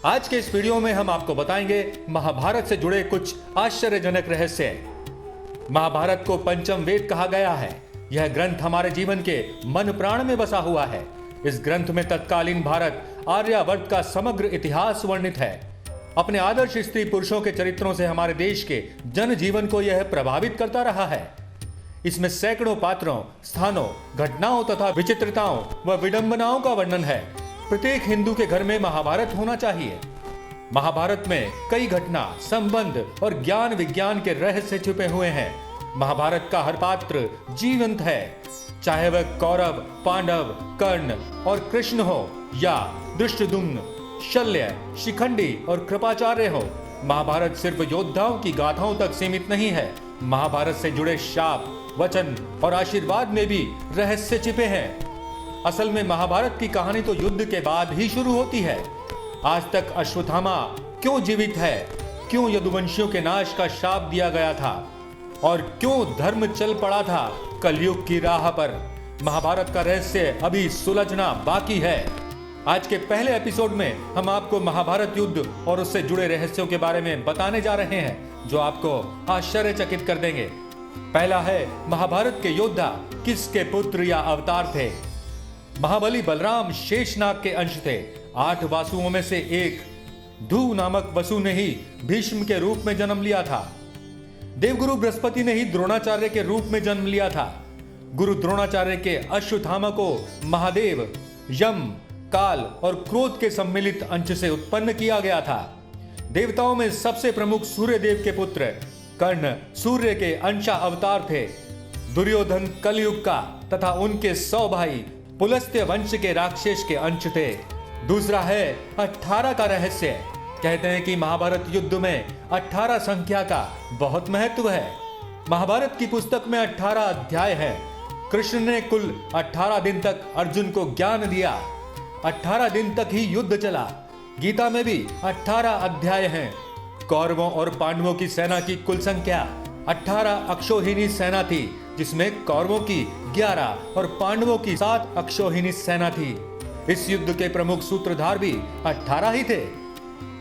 आज के इस वीडियो में हम आपको बताएंगे महाभारत से जुड़े कुछ आश्चर्यजनक रहस्य। महाभारत को पंचम वेद कहा गया है। यह ग्रंथ हमारे जीवन के मन प्राण में बसा हुआ है। इस ग्रंथ में तत्कालीन भारत आर्यावर्त का समग्र इतिहास वर्णित है। अपने आदर्श स्त्री पुरुषों के चरित्रों से हमारे देश के जनजीवन को यह प्रभावित करता रहा है। इसमें सैकड़ों पात्रों, स्थानों, घटनाओं तथा विचित्रताओं व विडंबनाओं का वर्णन है। प्रत्येक हिंदू के घर में महाभारत होना चाहिए। महाभारत में कई घटना, संबंध और ज्ञान विज्ञान के रहस्य छिपे हुए हैं। महाभारत का हर पात्र जीवंत है, चाहे वह कौरव, पांडव, कर्ण और कृष्ण हो या धृष्टद्युम्न, शल्य, शिखंडी और कृपाचार्य हो। महाभारत सिर्फ योद्धाओं की गाथाओं तक सीमित नहीं है। महाभारत से जुड़े शाप, वचन और आशीर्वाद में भी रहस्य छिपे हैं। असल में महाभारत की कहानी तो युद्ध के बाद ही शुरू होती है। आज तक अश्वत्थामा क्यों जीवित है, क्यों यदुवंशियों के नाश का शाप दिया गया था और क्यों धर्म चल पड़ा था कलयुग की राह पर, महाभारत का रहस्य अभी सुलझना बाकी है। आज के पहले एपिसोड में हम आपको महाभारत युद्ध और उससे जुड़े रहस्यों के बारे में बताने जा रहे हैं जो आपको आश्चर्यचकित कर देंगे। पहला है, महाभारत के योद्धा किसके पुत्र या अवतार थे। महाबली बलराम शेषनाग के अंश थे। 8 वासुओं में से एक ध्रुव नामक वसु ने ही भीष्म के रूप में जन्म लिया था। देवगुरु बृहस्पति ने ही द्रोणाचार्य के रूप में जन्म लिया था। गुरु द्रोणाचार्य के अश्वत्थामा को महादेव, यम, काल और क्रोध के सम्मिलित अंश से उत्पन्न किया गया था। देवताओं में सबसे प्रमुख सूर्यदेव के पुत्र कर्ण सूर्य के अंशा अवतार थे। दुर्योधन कलयुग का तथा उनके 100 भाई पुलस्त्य वंश के राक्षस के अंश थे। दूसरा है 18 का रहस्य। कहते हैं कि महाभारत युद्ध में 18 संख्या का बहुत महत्व है। महाभारत की पुस्तक में 18 अध्याय हैं। कृष्ण ने कुल 18 दिन तक अर्जुन को ज्ञान दिया। 18 दिन तक ही युद्ध चला। गीता में भी 18 अध्याय हैं। कौरवों और पांडवों की सेना की कुल संख्या 18 अक्षौहिणी सेना थी, जिसमें कौरवों की 11 और पांडवों की 7 अक्षौहिणी सेना थी। इस युद्ध के प्रमुख सूत्रधार भी 18 ही थे।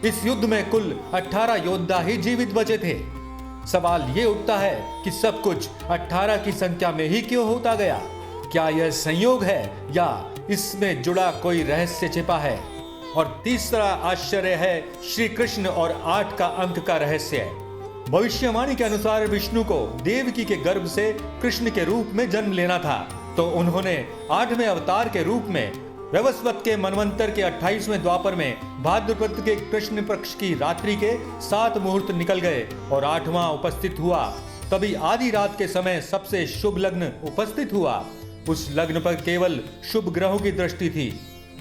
इस युद्ध में कुल 18 योद्धा ही जीवित बचे थे। सवाल ये उठता है कि सब कुछ 18 की संख्या में ही क्यों होता गया। क्या यह संयोग है या इसमें जुड़ा कोई रहस्य छिपा है। और तीसरा आश्चर्य है श्री कृष्ण और 8 का अंक का रहस्य। भविष्यवाणी के अनुसार विष्णु को देवकी के गर्भ से कृष्ण के रूप में जन्म लेना था, तो उन्होंने 8वें अवतार के रूप में वैवस्वत के मनवंतर के 28वें द्वापर में भाद्रपद के कृष्ण पक्ष की रात्रि के 7 मुहूर्त निकल गए और 8वां उपस्थित हुआ। तभी आधी रात के समय सबसे शुभ लग्न उपस्थित हुआ। उस लग्न पर केवल शुभ ग्रहों की दृष्टि थी।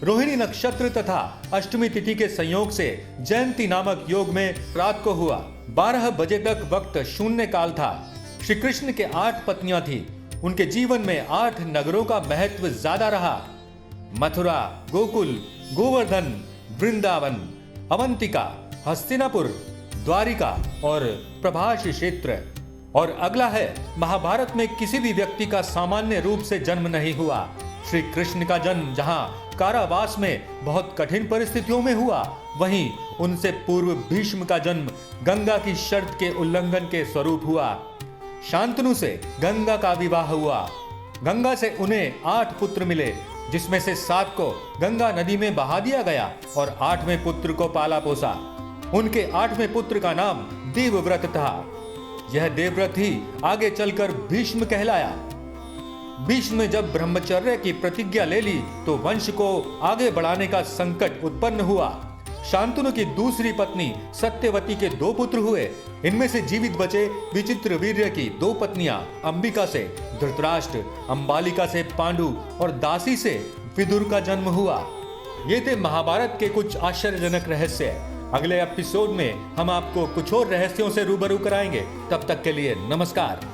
रोहिणी नक्षत्र तथा अष्टमी तिथि के संयोग से जयंती नामक योग में रात को हुआ। 12 बजे तक वक्त शून्य काल था। श्री कृष्ण के 8 पत्नियां थी। उनके जीवन में 8 नगरों का महत्व ज्यादा रहा। मथुरा, गोकुल, गोवर्धन, वृंदावन, अवंतिका, हस्तिनापुर, द्वारिका और प्रभास क्षेत्र। और अगला है, महाभारत में किसी भी व्यक्ति का सामान्य रूप से जन्म नहीं हुआ। श्री कृष्ण का जन्म जहां कारावास में बहुत कठिन परिस्थितियों में हुआ, वहीं उनसे पूर्व भीष्म का जन्म गंगा की शर्त के उल्लंघन के स्वरूप हुआ। शांतनु से गंगा का विवाह हुआ। गंगा से उन्हें 8 पुत्र मिले, जिसमें से 7 को गंगा नदी में बहा दिया गया और 8वें पुत्र को पाला पोसा। उनके 8वें पुत्र का नाम देवव्रत था। यह देवव्रत ही आगे चलकर भीष्म कहलाया। भीष्म ने जब ब्रह्मचर्य की प्रतिज्ञा ले ली तो वंश को आगे बढ़ाने का संकट उत्पन्न हुआ। शांतनु की दूसरी पत्नी सत्यवती के 2 पुत्र हुए। इनमें से जीवित बचे विचित्र वीर्य की 2 पत्नियां, अंबिका से धृतराष्ट्र, अंबालिका से पांडु और दासी से विदुर का जन्म हुआ। ये थे महाभारत के कुछ आश्चर्यजनक रहस्य। अगले एपिसोड में हम आपको कुछ और रहस्यों से रूबरू कराएंगे। तब तक के लिए नमस्कार।